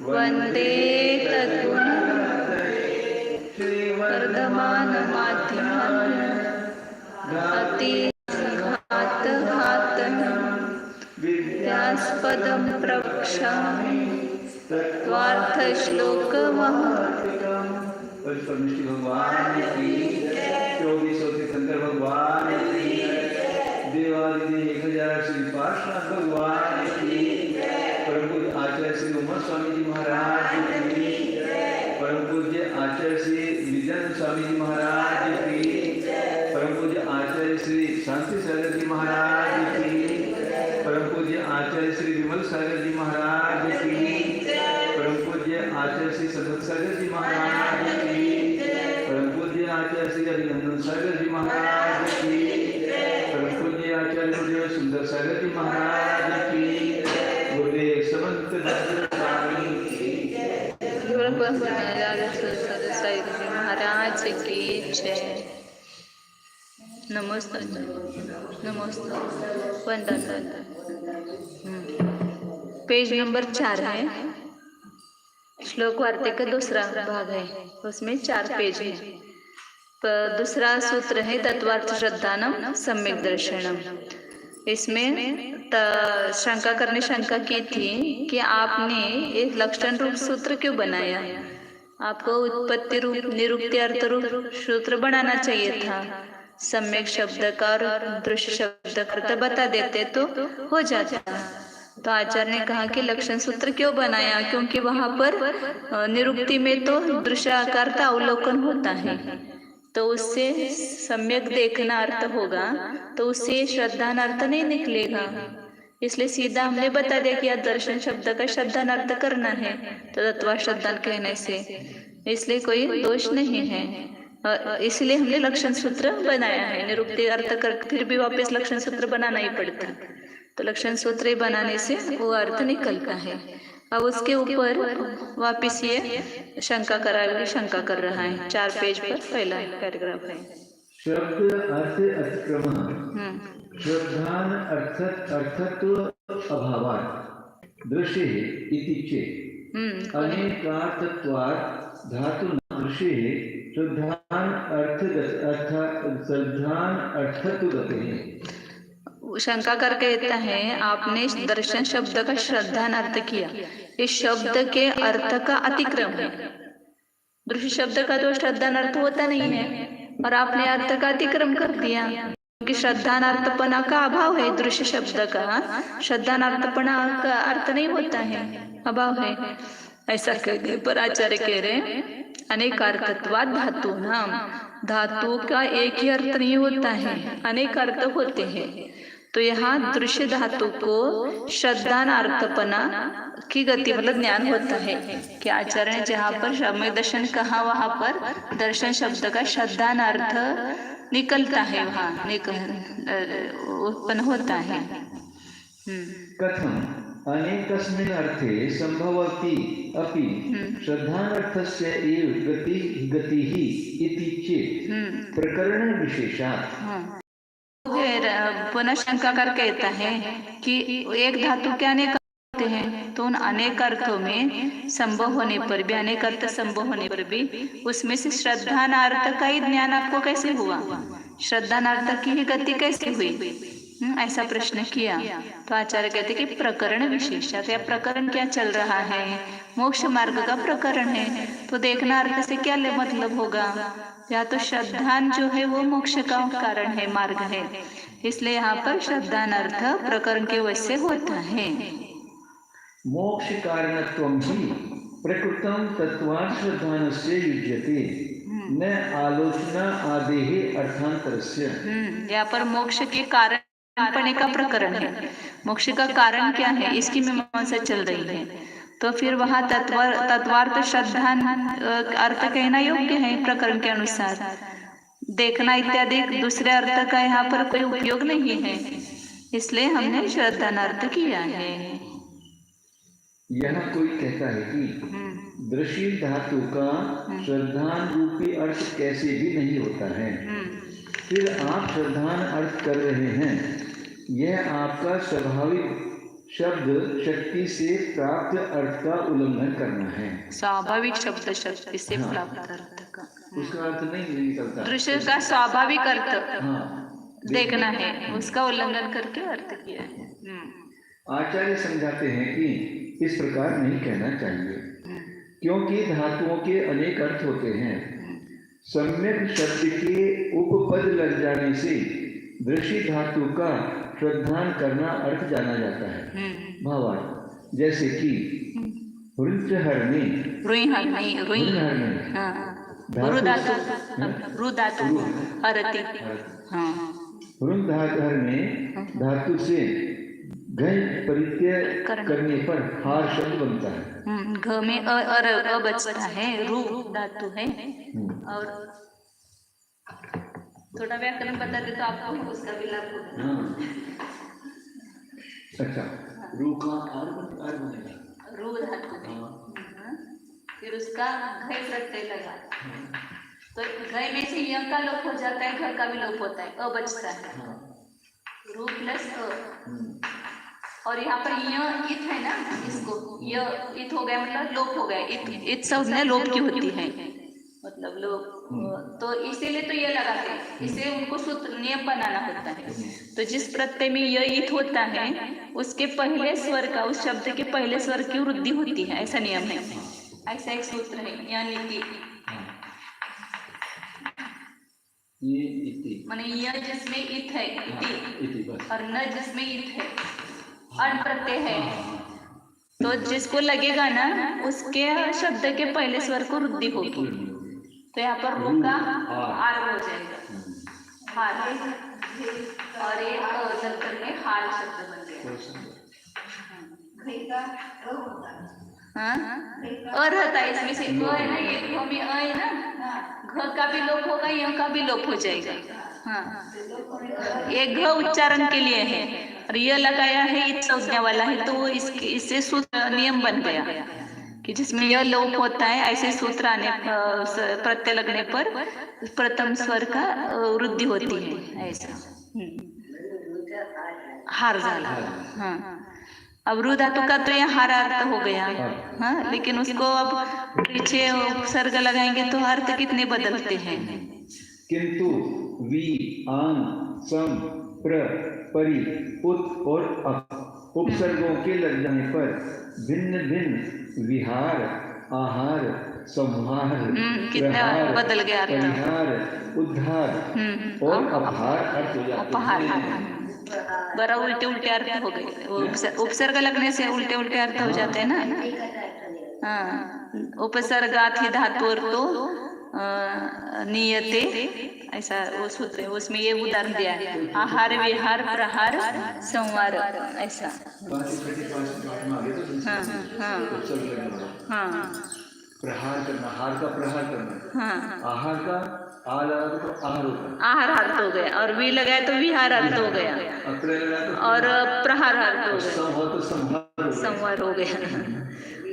वन्दे तद्गुणवर्धमानमाध्यमम् अतिघातघातम् व्यासपदं प्रवक्ष्यामि त्वार्थश्लोकमहम्। परमेश्वर भगवान की 2400 तीर्थंकर भगवान की देवादिदेव 1000 श्री पार्श्वनाथ भगवान की परम पूज्य आचार्य श्री उमा स्वामी जी महाराज की परम पूज्य आचार्य श्री विजय स्वामी जी महाराज की परम पूज्य आचार्य श्री शांति सागर जी महाराज की परम पूज्य आचार्य श्री विमल सागर जी महाराज की परम पूज्य आचार्य श्री सदत सागर जी महाराज की परम पूज्य आचार्य श्री अभिनंदन सागर जी महाराज की परम पूज्य आचार्य गुरुदेव सुंदर सागर जी महाराज की गुरुदेव समंत स्वामी महाराज की जय। नमस्ते नमस्ते वंदन। पेज नंबर 4 है, श्लोक वार्ते का दूसरा भाग है, उसमें 4 पेज है। दूसरा सूत्र है तत्वार्थ श्रद्धानम सम्यक दर्शनम। इसमें शंका की थी कि आपने एक लक्षण रूप सूत्र क्यों बनाया, आपको उत्पत्ति रूप निरुक्ति अर्थ रूप सूत्र बनाना चाहिए था। सम्यक शब्द का और दृश्य शब्द का अर्थ बता देते तो हो जाता। तो आचार्य ने कहा कि लक्षण सूत्र क्यों बनाया, क्योंकि वहां पर निरुक्ति में तो दृश्य आकार का अवलोकन होता है, तो उससे सम्यक देखना अर्थ होगा, तो उससे श्रद्धान अर्थ नहीं निकलेगा। इसलिए सीधा हमने बता दिया कि दर्शन शब्द का श्रद्धान अर्थ करना है, तो तत्वा श्रद्धान कहने से इसलिए कोई दोष नहीं है। इसलिए हमने लक्षण सूत्र बनाया है। निरुक्ति अर्थ कर फिर भी वापस लक्षण सूत्र बनाना ही पड़ता, तो लक्षण सूत्र बनाने से वो अर्थ निकलता है। अब उसके ऊपर वापिस ये शंका कर रहा है। 4 पेज पर पहला पैराग्राफ है। शब्द अर्थ अतिक्रम श्रद्धान अर्थत्व अभावात् दृश्ये इति चेत् अनेकार्थत्वात् धातु दृश्ये श्रद्धान अर्थत्व गते। शंका कर कहता है आपने दर्शन शब्द का श्रद्धान अर्थ किया, इस शब्द के अर्थ का अतिक्रम है। दृश्य शब्द का तो श्रद्धान अर्थ होता नहीं है और आपने अर्थ का अतिक्रम कर दिया, क्योंकि श्रद्धान अर्थपना का अभाव है। दृश्य शब्द का श्रद्धान अर्थपना का अर्थ नहीं होता है, अभाव है, ऐसा कह दे। पर आचार्य कह रहे अनेकार्थत्वात् धातु नाम, धातु का एक ही अर्थ नहीं होता है, अनेक अर्थ होते हैं। तो यहाँ दृश्य धातु को श्रद्धान अर्थपना की गति मतलब ज्ञान होता है कि आचार्य ने जहाँ पर सम्यक दर्शन कहा वहाँ पर दर्शन शब्द का श्रद्धान अर्थ निकलता है, वहाँ उत्पन्न होता है। कथम अनेकस्मिन् अर्थे संभवति अपि श्रद्धार्थस्य एव गतिः इति चेत् प्रकरण विशेषात्। पुनः शंकाकार कहता है कि एक धातु के अनेक अर्थ हैं, तो उन अनेक अर्थों में संभव होने पर भी, अनेक अर्थ संभव होने पर भी उसमें से श्रद्धान अर्थ का ही ज्ञान आपको कैसे हुआ, श्रद्धान अर्थ की ही गति कैसे हुई, ऐसा प्रश्न किया। तो आचार्य कहते कि प्रकरण विशेषात, या प्रकरण क्या चल रहा है, मोक्ष मार्ग का प्रकरण है, तो देखना अर्थ से क्या मतलब होगा, या तो श्रद्धान जो है वो मोक्ष का कारण है, मार्ग है, इसलिए यहाँ पर श्रद्धान अर्थ प्रकरण के वजह से होता है। मोक्ष कारणत्वं हि प्रकृतं तत्त्वात् श्रद्धानस्य युज्यते न आलोचना आदेः अर्थांतरस्य। यहाँ पर मोक्ष के कारण पने का प्रकरण है, मोक्ष का कारण क्या है इसकी मीमांसा चल रही है, तो फिर वहाँ तत्वार्थ श्रद्धान अर्थ कहना योग्य है प्रकरण के अनुसार। देखना इत्यादि दूसरे अर्थ का यहाँ पर कोई उपयोग नहीं है, इसलिए हमने श्रद्धान अर्थ किया है। यहाँ कोई कहता है कि दृश्य धातु का श्रद्धान रूपी अर्थ कैसे भी नहीं होता है, फिर आप श्रद्धान अर्थ कर रहे हैं, यह आपका स्वाभाविक शब्द शक्ति से प्राप्त अर्थ का उल्लंघन करना है। स्वाभाविक शब्द शक्ति से प्राप्त अर्थ का, उसका अर्थ नहीं निकलता। दृश्य का स्वाभाविक अर्थ हाँ, देखना है, उसका उल्लंघन करके अर्थ किया है। आचार्य समझाते हैं कि इस प्रकार नहीं कहना चाहिए, क्योंकि धातुओं के अनेक अर्थ होते हैं। सम्यक शब्द के उपपद लग जाने से दृश्य धातु का श्रद्धान करना अर्थ जाना जाता है। भावार्थ जैसे कि रुचहरणे, धातु से घय परित्यय करने पर हार शब्द बनता है। घ में अ बचता है, रू धातु है। और थोड़ा व्याकरण बता दे तो आपको उसका भी लाभ होगा। अच्छा, रू का आर बनेगा, रू धातु, फिर उसका घय प्रत्यय लगा तो घय में से यम का लोप हो जाता है, घर का भी लोप होता है, अ बचता है, रू प्लस अ। और यहाँ पर य इत है ना, इसको य इत हो गया मतलब लोप हो गया। इत संज्ञा लोप की होती है, मतलब लोप, तो इसीलिए तो ये लगाते हैं, इसे उनको सूत्र नियम बनाना होता है। तो जिस प्रत्यय में य इत होता है उसके पहले स्वर का, उस शब्द के पहले स्वर की वृद्धि होती है, ऐसा नियम है, ऐसा एक सूत्र है। यानी कि ये इति माने य जिसमें इत है, इति, और न जिसमें इत है, अण प्रत्यय है, तो जिसको लगेगा ना उसके शब्द के पहले स्वर को वृद्धि होगी। तो यहाँ पर रू का आर हो जाएगा, हार, और एक करके हार शब्द बन जाएगा। हाँ, रहता है इसमें से घ है ना, ये घ में अ है ना, घ का भी लोप होगा, य का भी लोप हो जाएगा। हाँ, एक घ उच्चारण के लिए है और यह लगाया है इत संज्ञा वाला है, तो इससे सूत्र नियम बन गया कि जिसमें यह लोप होता है, ऐसे सूत्र आने प्रत्यय लगने पर प्रथम स्वर का वृद्धि होती है, ऐसा हार जाला। हाँ, अब रू धातु का तो यह हार अर्थ हो गया। हाँ, लेकिन उसको अब पीछे उपसर्ग लगाएंगे तो अर्थ कितने बदलते हैं। किंतु वी, आन, सम, प्र, परि, उत और अप उपसर्गों के लग जाने पर भिन्न भिन्न विहार, आहार, संहार, कितना बदल गया परिहार, उद्धार और अपहार अर्थ हो जाते हैं। बड़ा उल्टे उल्टे अर्थ हो गए, उपसर्ग लगने से उल्टे उल्टे अर्थ हो जाते हैं ना। हाँ, उपसर्गात ही धातु तो नियते, ऐसा वो सूत्र है, उसमें ये उदाहरण दिया है, आहार, विहार, प्रहार, संवार, ऐसा। हाँ हाँ हाँ, प्रहार करना, हार का प्रहार करना। हाँ, आहार का आहार अर्थ हो गया, और वी लगाए तो विहार अर्थ हो गया, और प्रहार अर्थ हो गया, संवार हो गया।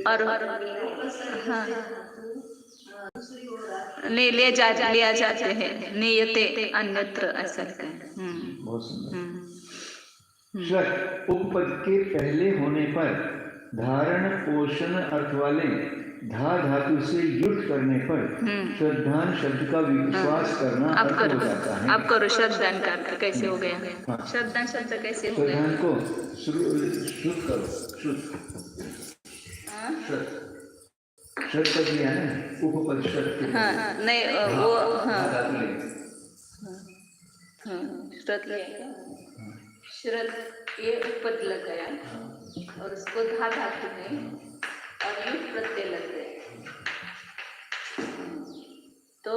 और हाँ, ले लिया जाते हैं, नियते अन्यत्र, ऐसा बहुत सुंदर। शक उपपद के पहले होने पर धारण पोषण अर्थ वाले धा धातु से युक्त करने पर श्रद्धान शब्द का विश्वास करना अर्थ हो जाता है। आप करो श्रद्धान का अर्थ कैसे हो गया? श्रद्धान शब्द कैसे हो गया? श्रद्धान को शुद्ध करो, श्रद्ध कर दिया है, उपपद श्रद्ध। हाँ, नहीं वो, हाँ, श्रद्ध लिया, श्रद्ध ये उपपद लग गया और उसको धा धातु में और युक्त प्रत्यय लग गए, तो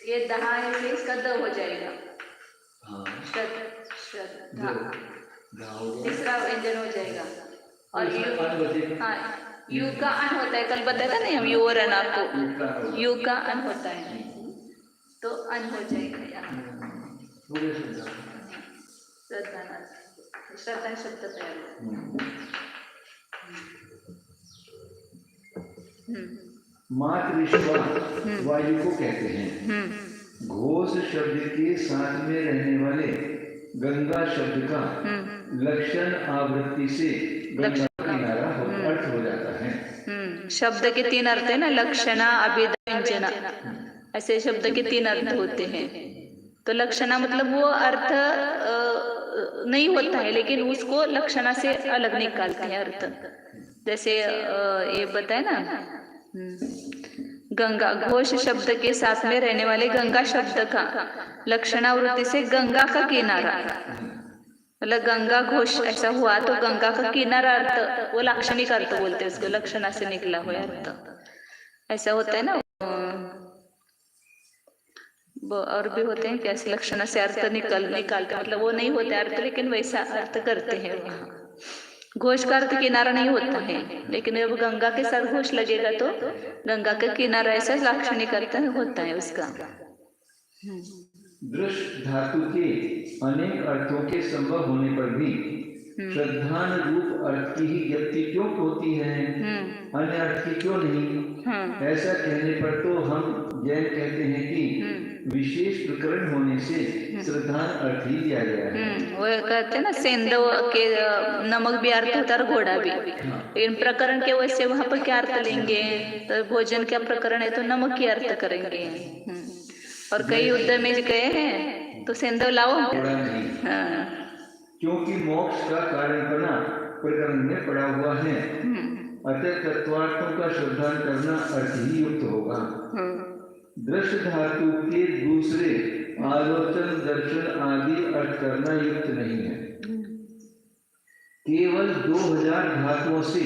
ये दहा है, इसका द हो जाएगा। श्रद्धा तीसरा व्यंजन हो जाएगा। और यू, हाँ, यू का अन होता है, कल बताया था ना हम, यू और अन, आपको यू का अन होता है तो अन हो जाएगा यहाँ। श्रद्धा शब्द तैयार। मातृश्वा वायु को कहते हैं। घोष शब्द के साथ में रहने वाले गंगा शब्द का लक्षण आवृत्ति से गंगा किनारा अर्थ हो जाता है। शब्द के 3 अर्थ है ना, लक्षणा, अभिधा, व्यंजना, ऐसे शब्द के 3 अर्थ होते हैं। तो लक्षणा मतलब वो अर्थ नहीं होता है, लेकिन उसको लक्षणा से अलग निकालते हैं अर्थ। जैसे ये बताए ना, गंगा, घोष शब्द के साथ में रहने वाले गंगा शब्द का लक्षणावृत्ति से गंगा का किनारा, मतलब गंगा घोष ऐसा हुआ तो गंगा का किनारा अर्थ, वो लाक्षणिक अर्थ बोलते हैं उसको, लक्षणा से निकला हुआ अर्थ ऐसा होता है ना। और भी होते हैं कैसे लक्षणा से अर्थ निकालते, मतलब वो नहीं होते अर्थ, लेकिन वैसा अर्थ करते हैं वहाँ। घोष का अर्थ किनारा नहीं होता है, लेकिन जब गंगा के साथ घोष लगेगा तो गंगा का किनारा ऐसा लाक्षणिक अर्थ होता है उसका। दृष्ट धातु के अनेक अर्थों के संभव होने पर भी श्रद्धान रूप अर्थ की ही व्यक्ति क्यों होती है, अन्य अर्थ की क्यों नहीं? ऐसा कहने पर तो हम जैन कहते हैं कि विशेष प्रकरण होने से श्रद्धान अर्थ ही दिया गया है। वो कहते हैं ना, सेंधव के नमक भी अर्थ होता है और घोड़ा भी। इन प्रकरण के वैसे वहां पर क्या अर्थ लेंगे? तो भोजन क्या प्रकरण है तो नमक की अर्थ करेंगे। और कई युद्ध में गए हैं तो सेंधव लाओ। हाँ, क्योंकि मोक्ष का कारणपना प्रकरण में पड़ा हुआ है, अतः तत्वार्थों का श्रद्धान करना अर्थ ही युक्त होगा। दृष्ट धातु के दूसरे आलोचन, दर्शन आदि अर्थ करना युक्त नहीं है। केवल 2000 धातुओं से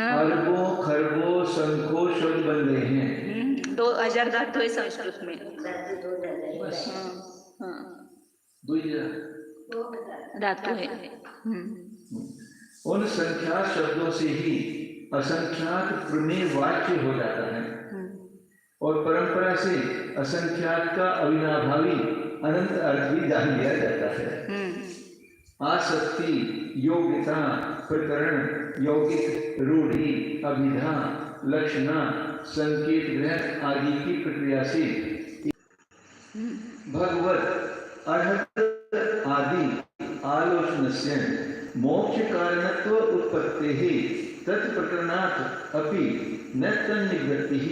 अरबों खरबों शंखों शब्द बन गए हैं। 2000 धातु है संस्कृत में। 2000 धातु है। उन संख्यात शब्दों से ही असंख्यात प्रमेय वाच्य हो जाता है और परंपरा से असंख्यात का अविनाभावी अनंत अर्थ भी जान लिया जाता है। आसक्ति, योग्यता, प्रकरण, यौगिक, रूढ़ि, अभिधा, लक्षणा, संकेत ग्रहण आदि की प्रक्रिया से भगवत अर्हत आदि आलोचनस्य मोक्ष कारणत्व उत्पत्तेः तत्प्रकरणात् अपि न तन्निवृत्तिः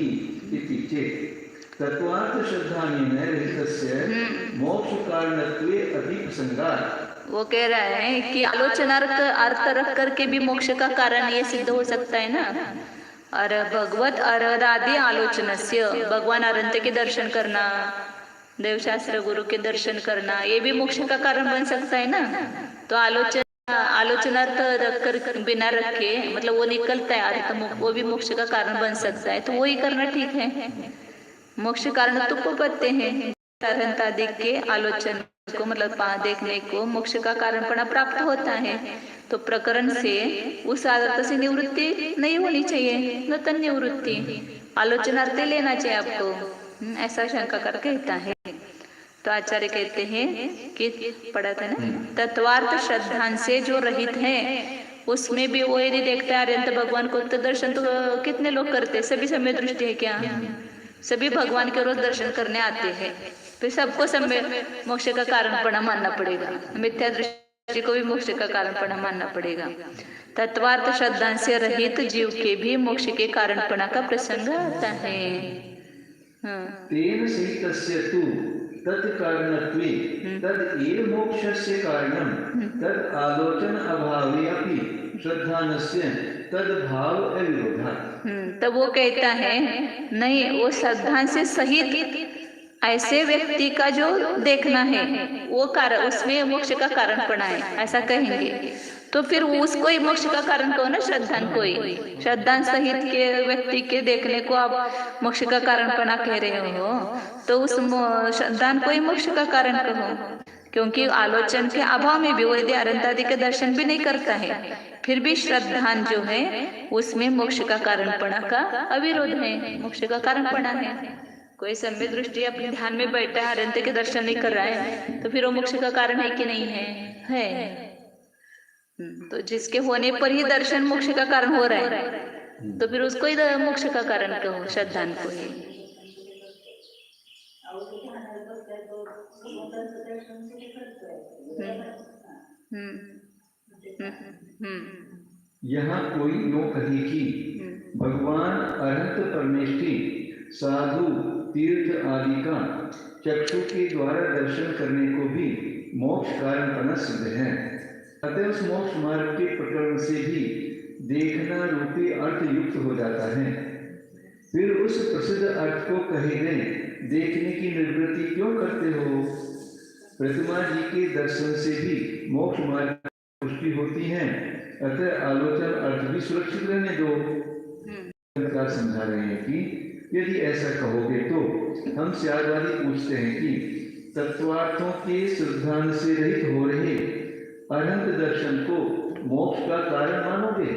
इति चेत् तत्वार्थ श्रद्धानेन रहितस्य मोक्ष कारणत्वे अपि प्रसंगात्। वो कह रहा है कि आलोचना अर्थ रख करके भी मोक्ष का कारण ये सिद्ध हो सकता है ना। और भगवत अरहदादि आलोचनस्य, भगवान अनंत के दर्शन करना, देवशास्त्र गुरु के दर्शन करना, ये भी मोक्ष का कारण बन सकता है ना। तो आलोचनार्थ रखकर बिना रखे, मतलब वो निकलता है अर्थ, वो भी मोक्ष का कारण बन सकता है, तो वही करना ठीक है। मोक्ष कारण तो उपपत्ति है, अरहंत आदि के आलोचन को, मतलब देखने को मोक्ष का कारणपना प्राप्त होता है। तो प्रकरण से उस अर्थ से निवृत्ति नहीं होनी चाहिए, न तन निवृत्ति, आलोचनार्थ लेना चाहिए आपको, ऐसा शंकाकार कहता है। तो आचार्य कहते हैं कि पढ़ा था ना, तत्वार्थ श्रद्धान से जो रहित है उसमें भी वो यदि देखता है अरहंत भगवान को, तो दर्शन तो कितने लोग करते हैं, सभी समय दृष्टि है क्या? सभी भगवान के रोज दर्शन करने आते हैं, तो सबको समय मोक्ष का कारणपणा मानना पड़ेगा, मिथ्या दृष्टि को भी मोक्ष का कारणपणा मानना पड़ेगा। तत्वार्थ श्रद्धा से रहित जीव के भी मोक्ष के कारणपणा का प्रसंग आता है। तेन सहितस्य तु तत्कारणत्वे तद एव मोक्षस्य कारणं तद आलोचन अभावे अपि श्रद्धानस्य तद भाव अविरोधात्। तब वो कहता है नहीं, वो श्रद्धा से सहित ऐसे व्यक्ति का जो देखना है वो कारण, उसमें मोक्ष का कारण पड़ा है, ऐसा कहेंगे तो फिर उसको ही मोक्ष का कारण कहो ना, श्रद्धान को ही। श्रद्धान सहित के व्यक्ति के देखने को आप मोक्ष का कारण पना कह रहे हो, तो उस श्रद्धान को ही मोक्ष का कारण कहो, क्योंकि आलोचन के अभाव में भी वो यदि अरहंत आदि के दर्शन भी नहीं करता है, फिर भी श्रद्धान जो है उसमें मोक्ष का कारणपणा का अविरोध है, मोक्ष का कारणपणा है। कोई सम्य दृष्टि अपने ध्यान में बैठा है, अरहंत के दर्शन नहीं कर रहा है, तो फिर वो मोक्ष का कारण है कि नहीं है? है। तो जिसके होने पर ही दर्शन मोक्ष का कारण हो रहा है, तो फिर उसको ही मोक्ष का कारण कहो, श्रद्धान को ही। यहाँ कोई नो कहे कि भगवान अनंत परमेष्टि साधु तीर्थ आदि का चक्षु के द्वारा दर्शन करने को भी मोक्ष कारणपना सिद्ध है। अतः उस मोक्ष मार्ग के प्रकरण से भी देखना रूपी अर्थ युक्त हो जाता है। फिर उस प्रसिद्ध अर्थ को कहे गए देखने की निवृत्ति क्यों करते हो? प्रतिमा जी के दर्शन से भी मोक्ष मार्ग की पुष्टि होती है, अतः आलोचन अर्थ भी सुरक्षित रहने दो। समझा रहे हैं कि यदि ऐसा कहोगे तो हम श्यादवादी पूछते हैं कि तत्वार्थों के सिद्धांत से रहित हो रहे अनंत दर्शन को मोक्ष का कारण मानोगे,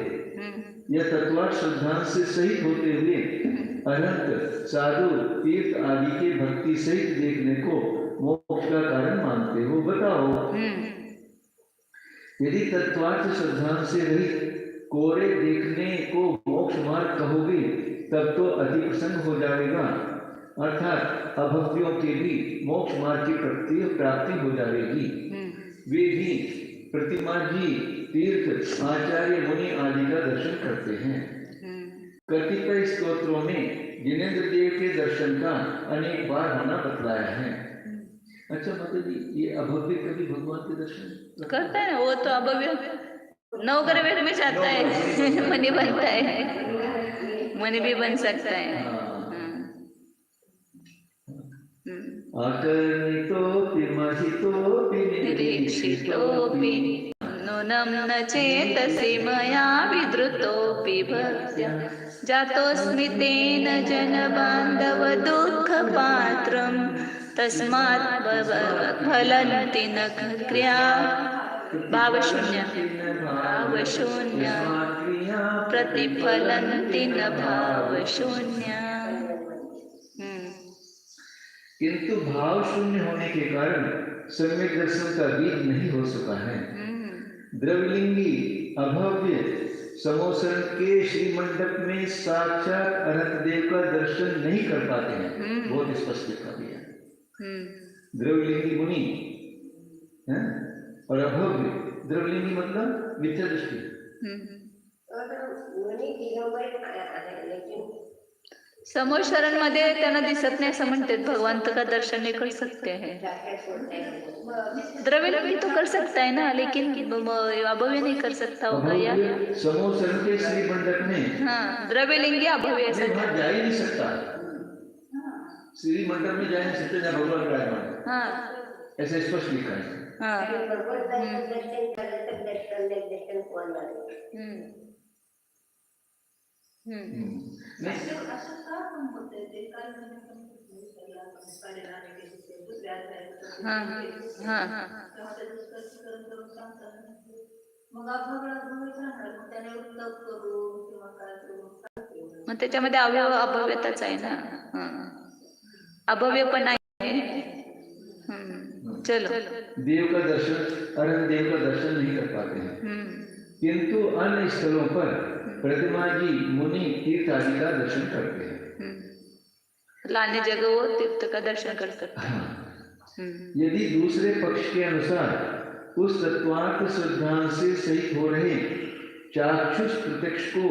या तत्वार्थ सिद्धांत से सहित होते हुए अनंत साधु तीर्थ आदि के भक्ति सहित देखने को मोक्ष का कारण मानते हो? बताओ। यदि तत्वार्थ सिद्धांत से रहित कोरे देखने को मोक्ष मार्ग कहोगे तब तो अति प्रसंग हो जाएगा, अर्थात अभक्तियों के भी मोक्ष मार्ग की प्राप्ति हो जाएगी। वे भी प्रतिमा जी तीर्थ आचार्य मुनि आदि का दर्शन करते हैं। कतिपय स्तोत्रों में जिनेन्द्र देव के दर्शन का अनेक बार होना बतलाया है। अच्छा माता जी, ये अभव्य कभी भगवान के दर्शन करता है? वो तो अभव्य नवग्रह में जाता है, मणि बनता है, मणि भी बन सकता है। निरीक्षितोऽपि नूनं न चेतसि मया विद्रुतोऽपि भक्त्या जातोऽस्मि तेन जनबान्धव दुःखपात्रं तस्मात् फलन्ति न क्रिया भावशून्य प्रतिफलन्ति न भावशून्य। किंतु भाव शून्य होने के कारण सम्यक दर्शन का बीज नहीं हो सका है। द्रवलिंगी अभव्य समोसन के श्रीमंडप में साक्षात अनंत देव का दर्शन नहीं कर पाते हैं, बहुत स्पष्ट लिखा दिया। द्रवलिंगी मुनि है और अभव्य, द्रवलिंगी मतलब मिथ्या दृष्टि। समोर शरण मध्ये त्यांना दिसत नाही असं म्हणते, भगवान का दर्शन नहीं कर सकते हैं। द्रव्यलिंगी तो कर सकता है ना, लेकिन अभव्य नहीं कर सकता होगा या समोर शरण के श्री मंडप में। हाँ, द्रव्यलिंगी अभव्य ऐसा जा ही नहीं सकता, श्री मंडप में जा नहीं सकते जहाँ भगवान विराजमान। हाँ, ऐसे स्पष्ट लिखा है। मग त्याच्यामध्ये अभव्यताच आहे ना, अभव्य पण आहे। चलो, देव का दर्शन अनंत देव का दर्शन नहीं कर पाते हैं, किंतु अन्य स्थलों पर प्रतिमा जी मुनि तीर्थ आदि का दर्शन करते हैं। लाने जगह वो तीर्थ का दर्शन कर सकते हैं। यदि दूसरे पक्ष के अनुसार उस तत्वार्थ सिद्धांत से सहित हो रहे चाक्षुष प्रत्यक्ष को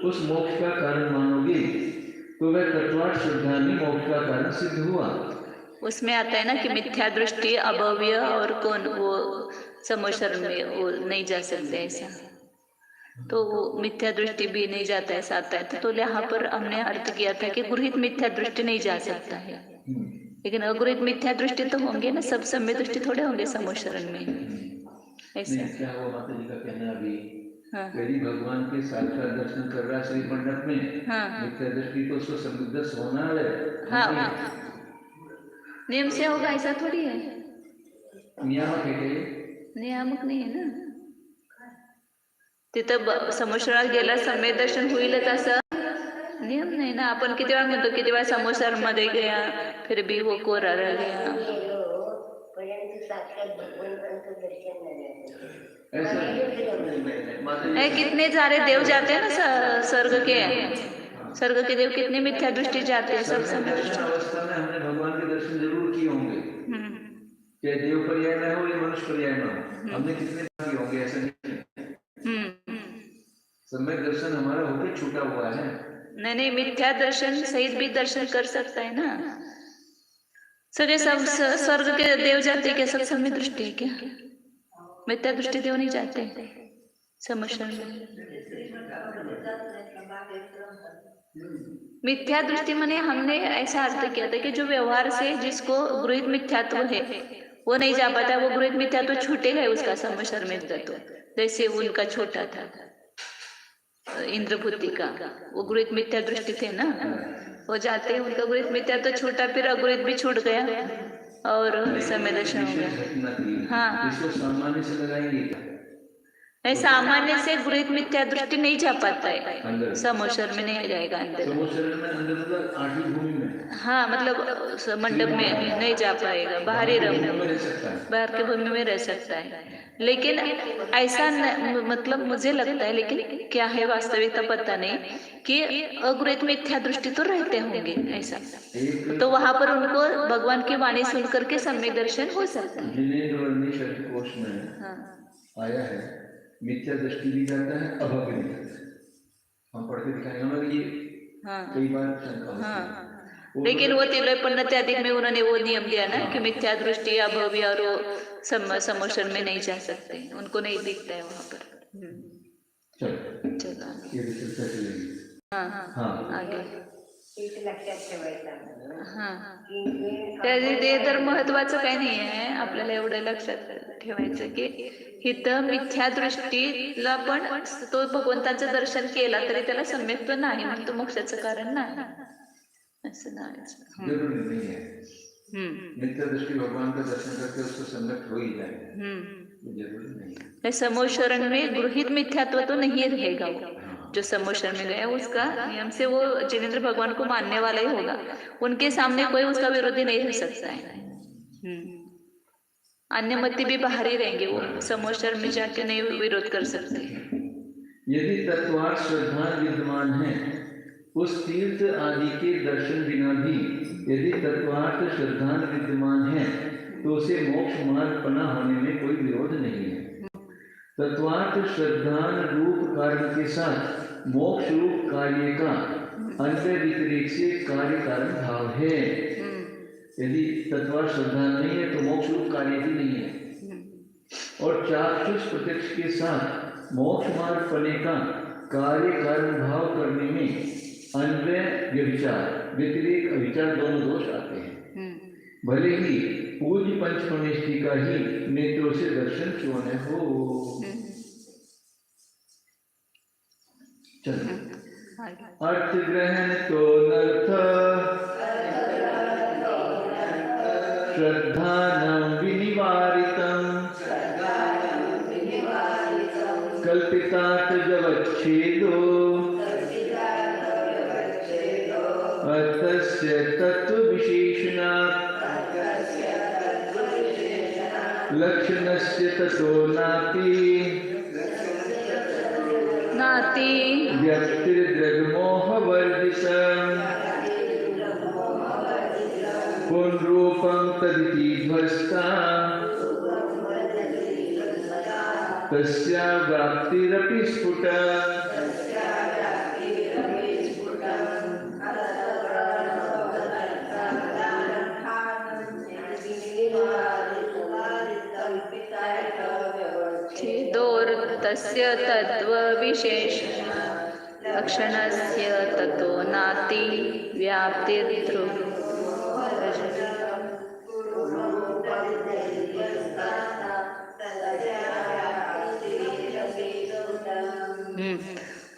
उस मोक्ष का कारण मानोगे तो वह तत्वार्थ सिद्धांत ही मोक्ष का कारण सिद्ध हुआ। उसमें आता है ना कि मिथ्या दृष्टि अभव्य और कौन वो समोशरण में वो नहीं जा सकते ऐसा, तो वो मिथ्या दृष्टि भी नहीं जाता ऐसा आता है। तो यहाँ पर हमने अर्थ किया था कि गृहित मिथ्या दृष्टि नहीं जा सकता है, लेकिन अगृहित मिथ्या दृष्टि तो होंगे ना, सब सम्य दृष्टि थोड़े होंगे समोशरण में ऐसा। क्या वो माता जी का कहना अभी यदि भगवान के साक्षात दर्शन कर रहा श्री मंडप में, मिथ्या दृष्टि तो उसको संदिग्ध होना है। नियम से होगा ऐसा थोड़ी है, नियामक है, नियामक नहीं है ना। तिथं समोशरात गेला सम्यक दर्शन होईलच असं नियम नाही ना। आपण किती वेळा म्हणतो, किती वेळा समोसर मध्ये गया फिर भी वो कोरा रह गया। कितने सारे देव जाते हैं ना स्वर्ग के, स्वर्ग के देव कितने मिथ्या दृष्टि जाते हैं, सब समय अवस्था में हमने भगवान के दर्शन जरूर किए होंगे, चाहे देव पर्याय में हो या मनुष्य पर्याय में हो, हमने कितने किए होंगे ऐसा नहीं। सम्यक दर्शन हमारा होकर छूटा हुआ है। नहीं नहीं, मिथ्या दर्शन सहित भी दर्शन कर सकता है ना। सगे सब स्वर्ग के देव जाते क्या सत्संग में दृष्टि है क्या? मिथ्या दृष्टि देव नहीं जाते समोशरण में। मिथ्या दृष्टि माने हमने ऐसा अर्थ किया था कि जो व्यवहार से जिसको गृहित मिथ्यात्व है वो नहीं जा पाता, वो गृहित मिथ्यात्व छूटेगा ही उसका समोशरण में जातो। जैसे उनका छोटा था इंद्रभूति का, वो गृहित मिथ्या दृष्टि थे ना, वो जाते उनका गृहित मिथ्या तो छोटा, फिर अगृहित भी छूट गया और समय दर्शन हो गया। हाँ, इसको सामान्य से लगाएंगे क्या? नहीं, सामान्य से गृहित मिथ्या दृष्टि नहीं जा पाता है, समोशरण में नहीं जाएगा अंदर। समोशरण में अंदर मतलब आठी भूमि में, हाँ मतलब मंडप में नहीं जा पाएगा, बाहरी बाहर की भूमि में रह सकता है। लेकिन ऐसा मतलब मुझे लगता है, लेकिन क्या है वास्तविकता पता नहीं, कि अगृहित मिथ्या दृष्टि तो रहते होंगे ऐसा, तो वहां पर उनको भगवान की वाणी सुन करके सम्यक दर्शन हो सकता है। कोश में आया है मिथ्या दृष्टि भी जाता है, अभव्य भी जाता है। हम पढ़ के दिखाएंगे हमारे ये कई बार। हाँ, लेकिन वो तिलयपन्न त्यादिक में उन्होंने वो नियम दिया ना कि मिथ्या दृष्टि अभव्य और समोशरण में नहीं जा सकते, उनको नहीं दिखता है वहां पर। चलो हाँ आगे। हाँ, ते तर महत्वाचं काही नाही आहे, आपल्याला एवढं लक्षात ठेवायचं की इथं मिथ्या दृष्टीला पण तो भगवंताचं दर्शन केला तरी त्याला सम्यक तो नाही, म्हणून तो मोक्षाचं कारण नाही असं नाही। जरूरी नहीं है मिथ्या दृष्टि भगवान का दर्शन करके उसको सम्यक हो ही जाए, जरूरी नहीं है। समोशरण में गृहित मिथ्यात्व तो नहीं रहेगा, जो समोशरण में गया उसका नियम से वो जिनेंद्र भगवान को मानने वाला ही होगा, उनके सामने कोई उसका विरोधी नहीं रह सकता है। अन्य मति भी बाहर ही रहेंगे, वो समोशरण में जाके नहीं विरोध कर सकते। यदि तत्वार्थ श्रद्धा विद्यमान है उस तीर्थ आदि के दर्शन बिना भी, यदि तत्वार्थ श्रद्धा विद्यमान है तो उसे मोक्ष मार्ग पना होने में कोई विरोध नहीं है। तत्वार्थ श्रद्धान रूप कार्य के साथ मोक्ष रूप कार्य का अंतर व्यतिरेक से कार्य कारण भाव है। यदि तत्वार्थ श्रद्धा नहीं है तो मोक्ष रूप कार्य भी नहीं है, और चाक्षुष प्रत्यक्ष के साथ मोक्ष मार्ग पने का कार्य कारण भाव करने में अन्वय व्यभिचार व्यतिरेक अविचार दोनों दोष आते हैं। भले ही पूज्य पंचमनिष्ठी का ही नेत्रों से दर्शन क्यों न हो। चलो अर्थ ग्रहण तो नर्थ श्रद्धानं विनिवारितं कल्पितात् जवच्छेदो अर्थस्य तत्त्वविशेषणात् लक्षणस्य ततो नाति व्यक्तिर्दृग्मोहवर्जितं पुनरूपं तदिति ध्वस्ता तस्या व्याप्तिरपि स्फुटा। तस्य तत्त्वविशेष लक्षणस्य ततो नाति व्याप्तिर्ध्रुव।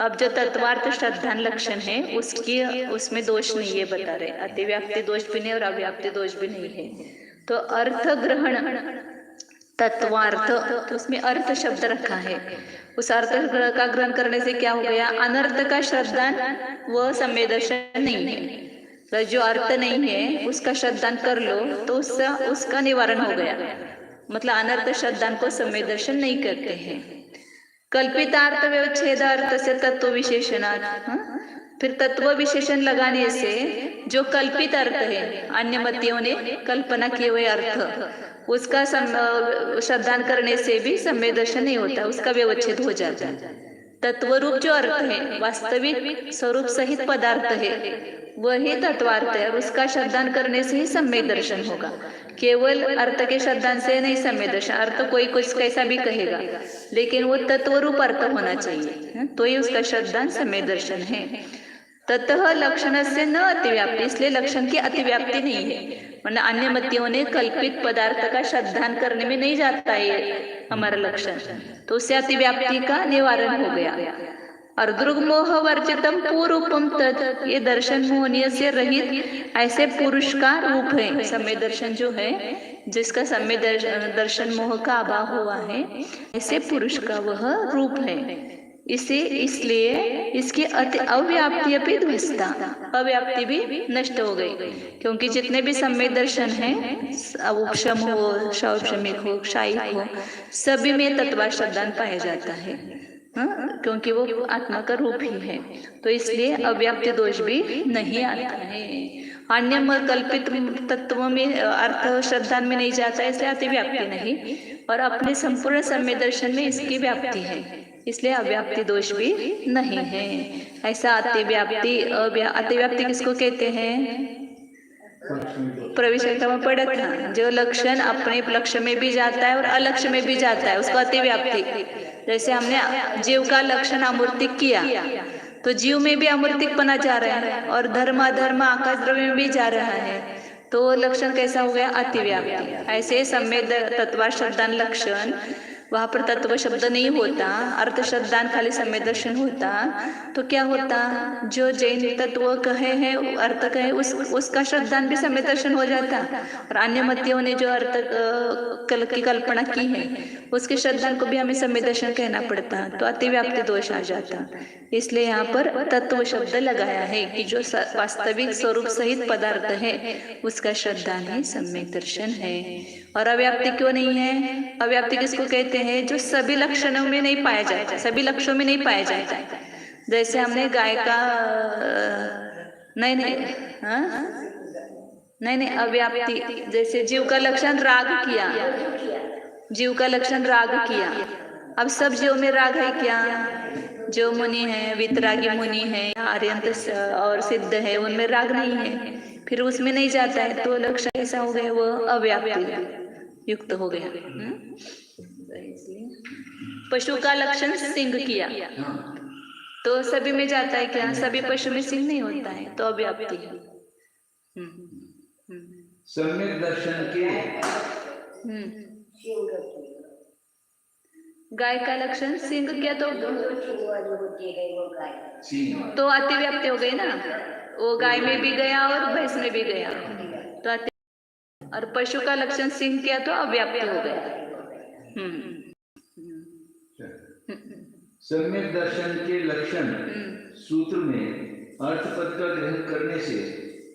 अब जो तत्वार्थ श्रद्धान लक्षण है उसमें दोष नहीं है बता रहे, अतिव्याप्ति दोष भी नहीं और अव्याप्ति दोष भी नहीं है। तो अर्थ ग्रहण तत्वार्थ, तो उसमें अर्थ शब्द रखा है, उस अर्थ का ग्रहण करने से क्या हो गया, अनर्थ का श्रद्धान व सम्यक दर्शन नहीं है। तो जो अर्थ नहीं है उसका श्रद्धान कर लो तो उसका निवारण हो गया, मतलब अनर्थ श्रद्धान को सम्यक दर्शन नहीं करते हैं। कल्पितार्थ व्यवच्छेदार्थ से तत्व विशेषणार्थ, फिर तत्व विशेषण लगाने से जो कल्पित अर्थ है, अन्य मतियों ने कल्पना किए हुए अर्थ, उसका श्रद्धान करने से भी सम्यक दर्शन नहीं होता, उसका व्यवच्छेद हो जाता है। तत्वरूप जो अर्थ है, वास्तविक स्वरूप सहित पदार्थ है, वही तत्वार्थ है और उसका श्रद्धान करने से ही सम्यक दर्शन होगा। केवल अर्थ के श्रद्धान से नहीं सम्यक दर्शन, अर्थ कोई कुछ कैसा भी कहेगा, लेकिन वो तत्वरूप अर्थ होना चाहिए, तो ही उसका श्रद्धान सम्यक दर्शन है। ततः लक्षण से न अतिव्याप्ति, इसलिए लक्षण की अतिव्याप्ति नहीं है, वरना अन्य मतियों ने कल्पित पदार्थ का श्रद्धान करने में नहीं जाता है हमारा लक्षण, तो उससे अतिव्याप्ति का निवारण हो गया। और दृग्मोह वर्जितम पूर्वपम तत्, ये दर्शन मोहनीय से रहित ऐसे पुरुष का रूप है। सम्यक दर्शन जो है, जिसका सम्यक दर्शन मोह का अभाव हुआ है, ऐसे पुरुष का वह रूप है। इसे इसलिए इसकी अव्याप्ति अपनी ध्वस्ता, अव्याप्ति भी नष्ट हो गई, क्योंकि जितने भी सम्यक दर्शन हैं, उपशम हो, शौपशमिक हो, क्षायिक हो, सभी में तत्व श्रद्धान पाया जाता है, क्योंकि वो आत्मा का रूप ही है, तो इसलिए अव्याप्ति दोष भी नहीं आता है। अन्य कल्पित तत्वों में अर्थ श्रद्धान में नहीं जाता, इसलिए अतिव्याप्ति नहीं, और अपने संपूर्ण सम्यक दर्शन में इसकी व्याप्ति है, इसलिए अव्याप्ति दोष भी नहीं है। ऐसा अतिव्याप्ति अतिव्याप्ति किसको कहते हैं? प्रविष्ट में पढ़ा था, जो लक्षण अपने लक्ष्य में भी जाता है और अलक्ष्य में भी जाता है, उसको अतिव्याप्ति। जैसे हमने जीव का लक्षण अमूर्तिक किया, तो जीव में भी अमूर्तिक बना जा रहा है, और धर्म अधर्म आकाश द्रव्य में भी जा रहा है, तो लक्षण कैसा हो गया? अतिव्याप्ति। ऐसे सम्यक तत्व श्रद्धान लक्षण, वहां पर तत्व शब्द नहीं होता, अर्थ श्रद्धान खाली सम्यक दर्शन होता, तो क्या होता? जो जैन तत्व कहे हैं, अर्थ कहे, उसका श्रद्धान भी सम्यक दर्शन हो जाता, और अन्य मतियों ने जो अर्थ की कल्पना की है, उसके श्रद्धान को भी हमें सम्यक दर्शन कहना पड़ता, तो अतिव्याप्ति दोष आ जाता। इसलिए यहाँ पर तत्व शब्द लगाया है कि जो वास्तविक स्वरूप सहित पदार्थ है, उसका श्रद्धान ही सम्यक दर्शन है। और अव्याप्ति क्यों नहीं है? अव्याप्ति किसको कहते हैं? जो सभी लक्षणों में नहीं पाया जाता, सभी लक्षणों में नहीं पाया जाता। जैसे हमने गाय का नहीं अव्याप्ति, जैसे जीव का लक्षण राग किया, जीव का लक्षण राग किया, अब सब जीव में राग है क्या? जो मुनि है, वितरागी मुनि है, आर्यंत और सिद्ध है, उनमें राग नहीं है, फिर उसमें नहीं जाता है, तो लक्षण ऐसा हो गया, वो अव्याप्ति युक्त हो गया। पशु का लक्षण सिंह किया, तो सभी में जाता है क्या? सभी पशु में सिंह नहीं होता है, तो अव्याप्ति है। सम्यक दर्शन के गाय का लक्षण सिंह किया, तो अतिव्याप्ति हो गई ना, वो गाय में भी गया और भैंस में भी गया, तो और पशु का लक्षण सिंह किया, तो अव्याप्ति हो गया। सम्यक दर्शन के लक्षण सूत्र में अर्थपद का ग्रहण करने से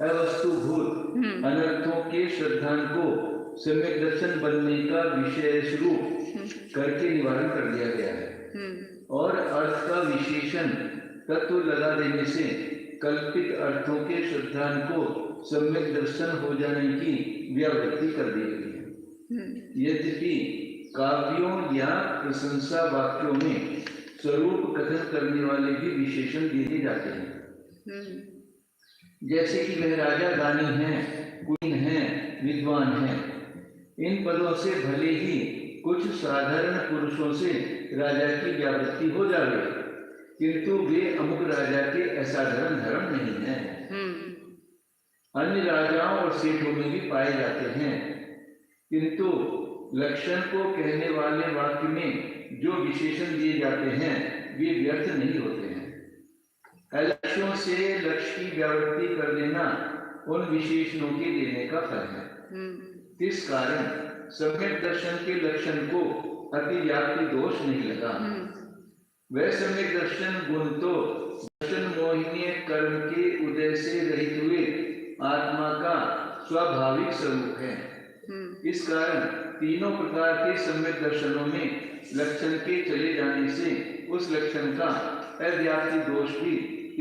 अवस्तुभूत अनर्थों के श्रद्धान को सम्यक दर्शन बनने का विषय स्वरूप करके निवारण कर दिया गया है, और अर्थ का विशेषण तत्व लगा देने से कल्पित अर्थों के श्रद्धान को सम्यक दर्शन हो जाने की व्यावृत्ति कर दी गई है। यद्यपि काव्यों या प्रशंसा वाक्यों में स्वरूप कथन करने वाले भी विशेषण दिए जाते हैं, जैसे कि वह राजा दानी है, कुलीन है, विद्वान है। इन पदों से भले ही कुछ साधारण पुरुषों से राजा की व्यावृत्ति हो जाए, किंतु वे अमुक राजा के असाधारण धर्म नहीं है। अन्य राजाओं और सेठों में भी पाए जाते हैं, किंतु लक्षण को कहने वाले वाक्य में जो विशेषण दिए जाते हैं, वे व्यर्थ नहीं होते हैं। अलक्ष्यों से लक्ष्य की व्यावृत्ति कर देना उन विशेषणों के देने का फल है। इस कारण सम्यक दर्शन के लक्षण को अतिव्याप्ति दोष नहीं लगा। वह सम्यक दर्शन गुण तो दर्शन मोहिनीय कर्म के उदय से रहित हुए आत्मा का स्वाभाविक स्वरूप है। इस कारण तीनों प्रकार के सम्यक दर्शनों में लक्षण के चले जाने से उस लक्षण का अव्याप्ति दोष भी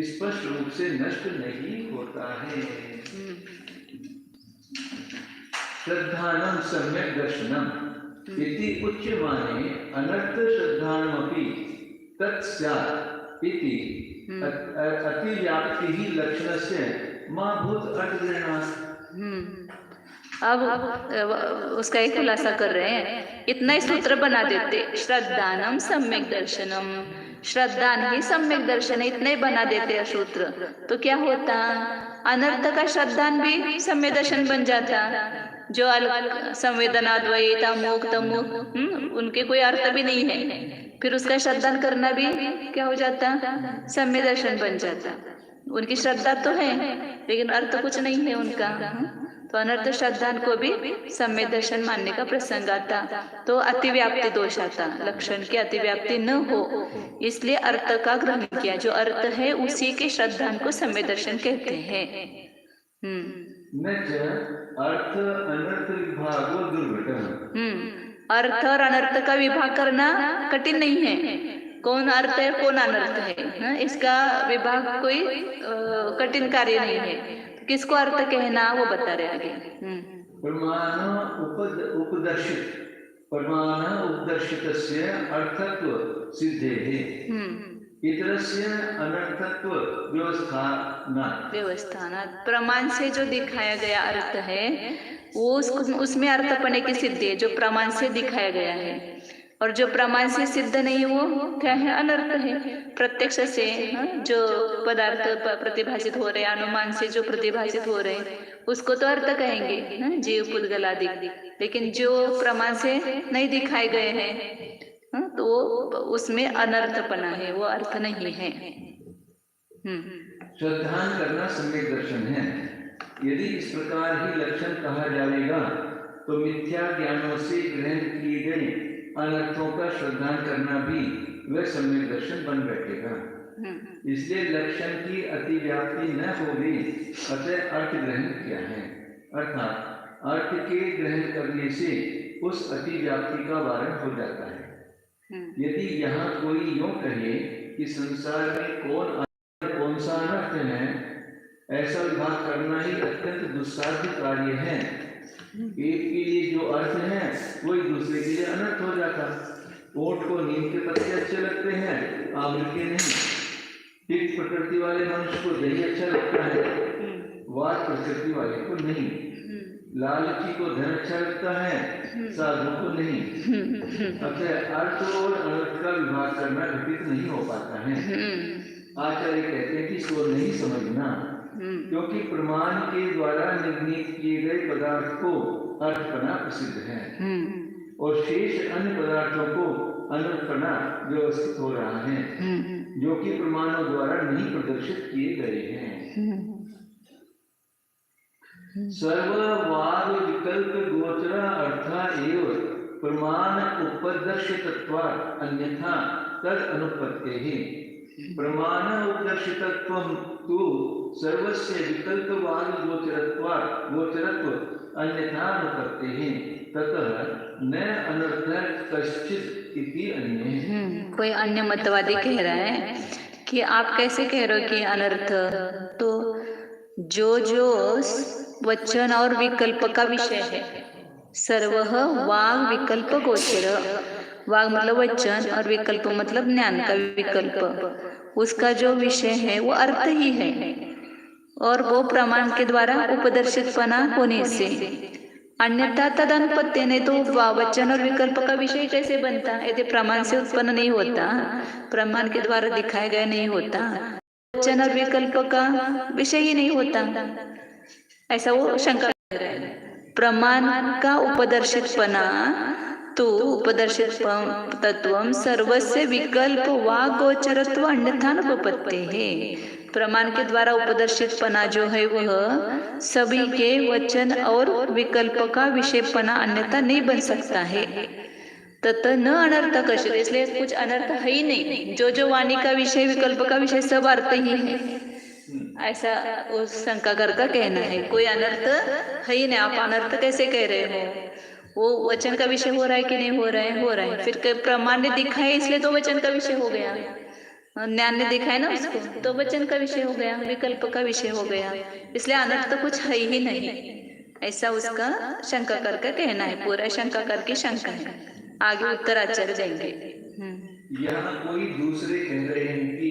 स्पष्ट रूप से नष्ट नहीं होता है। श्रद्धानम सम्यक दर्शनम इति उच्यमाने अनर्थ श्रद्धानमपि तत्स्यात् इति अतिव्याप्तिः लक्षणस्य मा भूत अर्थग्रहणात्। अब उसका एक खुलासा कर रहे हैं। इतना ही सूत्र बना देते, श्रद्धानम सम्यक दर्शनम, श्रद्धान ही सम्यक दर्शन, इतने ही बना देते हैं सूत्र, तो क्या होता, अनर्थ का श्रद्धान भी सम्यक दर्शन बन जाता। जो अलग संवेदनाद्वैत अमुक तमुक उनके कोई अर्थ भी नहीं है, फिर उसका श्रद्धान करना भी क्या हो जाता, सम्यक दर्शन बन जाता। उनकी श्रद्धा तो है लेकिन अर्थ कुछ नहीं है उनका, तो अनर्थ श्रद्धान को भी सम्यक दर्शन मानने का प्रसंग आता, तो अतिव्याप्ति दोष आता, लक्षण की अतिव्याप्ति न हो, इसलिए अर्थ का ग्रहण किया। जो अर्थ है उसी के श्रद्धान को सम्यक दर्शन कहते हैं। अर्थ अनर्थ विभागो दुर्घटः। अर्थ और अनर्थ का विभाग करना कठिन नहीं है, कौन अर्थ है कौन अनर्थ है, इसका विभाग कोई कठिन कार्य नहीं है। किसको अर्थ कहना वो बता रहे आगे। प्रमाण उपदर्शित, प्रमाण उपदर्शितस्य अर्थत्व सिद्धेः इतरस्य अनर्थत्व व्यवस्थानात्। प्रमाण से जो दिखाया गया अर्थ है वो उसमें अर्थपने की सिद्धि है, जो प्रमाण से दिखाया गया है, और जो प्रमाण से सिद्ध नहीं वो क्या है, अनर्थ है। प्रत्यक्ष से जो पदार्थ प्रतिभाषित हो रहे, अनुमान से जो प्रतिभाषित हो रहे उसको तो अर्थ कहेंगे, जीव पुद्गल आदि, लेकिन जो प्रमाण से नहीं दिखाए गए हैं तो उसमें अनर्थपना है, वो अर्थ नहीं है। श्रद्धान करना सम्यक दर्शन है। यदि इस प्रकार ही लक्षण कहा जाएगा तो मिथ्या ज्ञानों से ग्रहण किए गए अनर्थों का श्रद्धान करना भी वह सम्यक दर्शन बन बैठेगा। इसलिए लक्षण की अतिव्याप्ति न होगी, अतः अर्थ ग्रहण किया है, अर्थात अर्थ के ग्रहण करने से उस अतिव्याप्ति का वारण हो जाता है। यदि यहाँ कोई यूं कहे कि संसार में कौन सा अनर्थ है, ऐसा विभाग करना ही अत्यंत दुस्साध्य कार्य है। एक के लिए जो अर्थ है वही दूसरे के लिए अनर्थ हो जाता। ऊंट को नीम के पत्ते अच्छे लगते हैं, आम के नहीं। ठीक प्रकृति वाले मनुष्य को दही अच्छा लगता है, वाद प्रकृति वाले को नहीं। लालची को धन अच्छा लगता है, साधु को नहीं। अतः अर्थ और अनर्थ का विभाग करना घटित नहीं हो पाता है। आचार्य कहते हैं कि इसको नहीं समझना, क्योंकि प्रमाण के द्वारा निर्णीत किए गए पदार्थ को अर्थपना प्रसिद्ध है और शेष अन्य पदार्थों को अनर्थपना व्यवस्थित हो रहा है, जो कि प्रमाणों द्वारा नहीं प्रदर्शित किए गए हैं। सर्ववाद विकल्प गोचर अर्था एव प्रमाण उपदर्शितत्वात् अन्यथा तद अनुपत्तेः। प्रमाण उपदर्शितत्वं तु सर्वस्य विकल्पवाद गोचरत्व अन्यथा अनुपत्तेः, ततः न अनर्थः कश्चित् इति अन्यः। कोई अन्य मतवादी कह रहा है कि आप कैसे कह रहे हो कि अनर्थ, तो जो वचन और विकल्प का विषय है, सर्वः वाग विकल्प गोचर, वाग मतलब वचन और विकल्प मतलब ज्ञान का विकल्प, उसका जो विषय है वो अर्थ ही है, और वो प्रमाण के द्वारा उपदर्शितपना होने से अन्यथा तद अनुपत्ति, नहीं तो वचन और विकल्प का विषय कैसे बनता, यदि प्रमाण से उत्पन्न नहीं होता, प्रमाण के द्वारा दिखाया गया नहीं होता, वचन और विकल्प का विषय ही नहीं होता, ऐसा वो शंका कर रहे हैं। प्रमाण का उपदर्शितपना तो उपदर्शित तत्वम सर्वस्य विकल्प वा गोचरत्व अन्यथा अनुपत्ते है। प्रमाण के द्वारा उपदर्शितपना जो है वह सभी के वचन और विकल्प का विषयपना अन्यथा नहीं बन सकता है। तथा न अनर्थ कश्चित्, इसलिए कुछ अनर्थ है ही नहीं, जो वाणी का विषय विकल्प का विषय सब अर्थ ही है, ऐसा उस शंकाकर का कहना है। कोई अनर्थ है ही नहीं, आप अनर्थ कैसे कह रहे हो, वो वचन का विषय हो रहा है कि नहीं हो रहा है, हो रहा है, फिर प्रमाण ने दिखाया इसलिए तो वचन का विषय हो गया, ज्ञान ने दिखाया ना उसको तो वचन का विषय हो गया, विकल्प का विषय हो गया, इसलिए अनर्थ तो कुछ है ही नहीं, ऐसा उसका शंकाकर का कहना है। पूरा शंकाकर की शंका है, आगे उत्तर आचार्य देंगे। यहाँ कोई दूसरे कह रहे हैं कि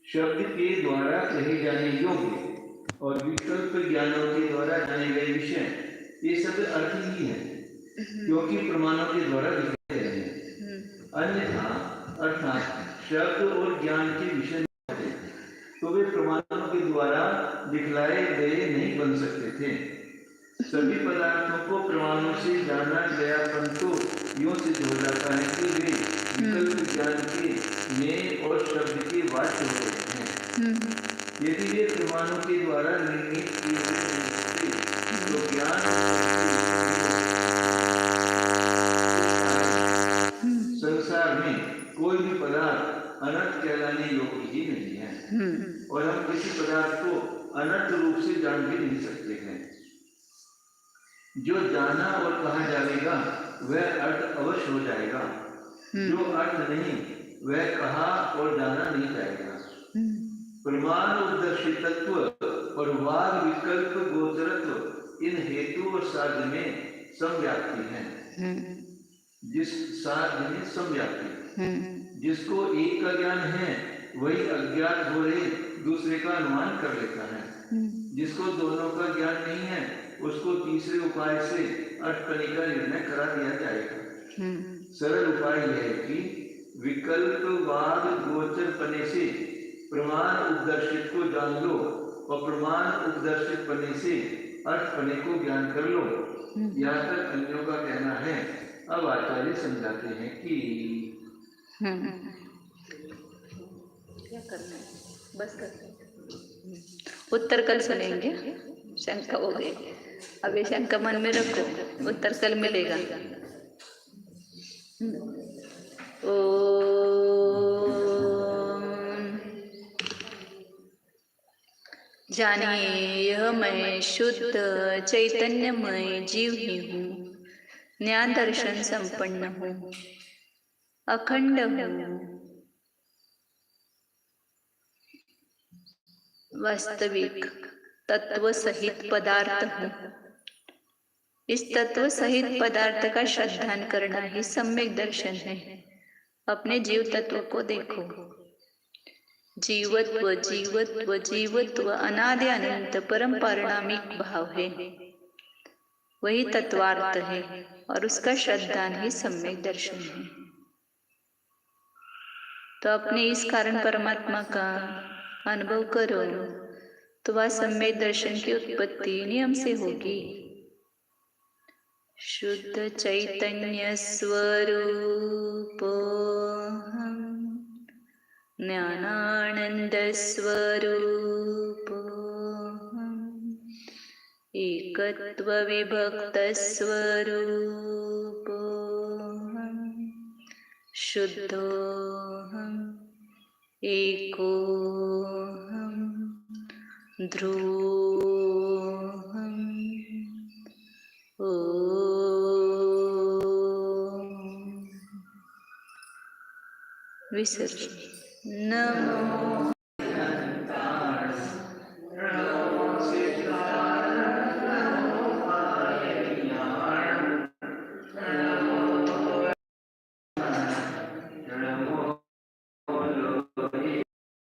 शब्द के द्वारा कहे जाने योग्य और विकल्प ज्ञानों के द्वारा जाने गए विषय ये सब अर्थ ही है, क्योंकि प्रमाणों के द्वारा दिखाए गए हैं। अन्यथा अर्थात शब्द और ज्ञान के विषय तो वे प्रमाणों के द्वारा दिखलाए गए नहीं बन सकते थे। सभी पदार्थों को प्रमाणों से जाना गया, परंतु यूं सिद्ध हो जाता है कि वे विकल्प ज्ञान के में और शब्द के वाच्य हो रहे हैं। यदि वे प्रमाणों के द्वारा निर्णित किए गए नहीं तो ज्ञान संसार में कोई भी पदार्थ अनर्थ कहलाने योग्य ही नहीं है, और हम किसी पदार्थ को अनर्थ रूप से जान भी नहीं सकते हैं। जो जाना और कहा जाएगा वह अर्थ अवश्य हो जाएगा, जो अर्थ नहीं वह कहा और जाना नहीं जाएगा। प्रमाण उपदर्शित तत्व और वाद विकल्प गोचरत्व इन हेतु और साध्य में समव्याप्ति है। जिस साध्य में समव्याप्ति, जिसको एक का ज्ञान है वही अज्ञात हो रहे दूसरे का अनुमान कर लेता है। जिसको दोनों का ज्ञान नहीं है उसको तीसरे उपाय से अर्थपनी का निर्णय करा दिया जाएगा। सरल उपाय यह है कि विकल्पवाद गोचर पने से प्रमाण उपदर्शित को जान लो और प्रमाण उपदर्शित पने से अर्थपने को ज्ञान कर लो। यहाँ तक अन्यों का कहना है। अब आचार्य समझाते हैं कि क्या करना है, बस करना है। उत्तर कल सुनेंगे, शंका हो गई। अब ये शंका मन में रखो, उत्तर कल मिलेगा। जानिए यह मैं शुद्ध चैतन्यमय जीव ही हूँ, ज्ञान दर्शन संपन्न हूँ, अखंड हूँ, वास्तविक तत्व सहित पदार्थ हूँ। इस तत्व सहित पदार्थ का श्रद्धान करना ही सम्यक दर्शन है। अपने जीव तत्व को देखो। जीवत्व जीवत्व जीवत्व अनादि अनंत परम पारिणामिक भाव है, वही तत्वार्थ है और उसका श्रद्धान ही सम्यक दर्शन है। तो अपने इस कारण परमात्मा का अनुभव करो तो वह सम्यक दर्शन की उत्पत्ति नियम से होगी। शुद्ध चैतन्य स्वरूप ज्ञानानंद स्वरूप एकत्व विभक्त स्वरूप शुद्धोहम् एकोहम् ध्रुवोहम् ओम। विसर्जन। नमो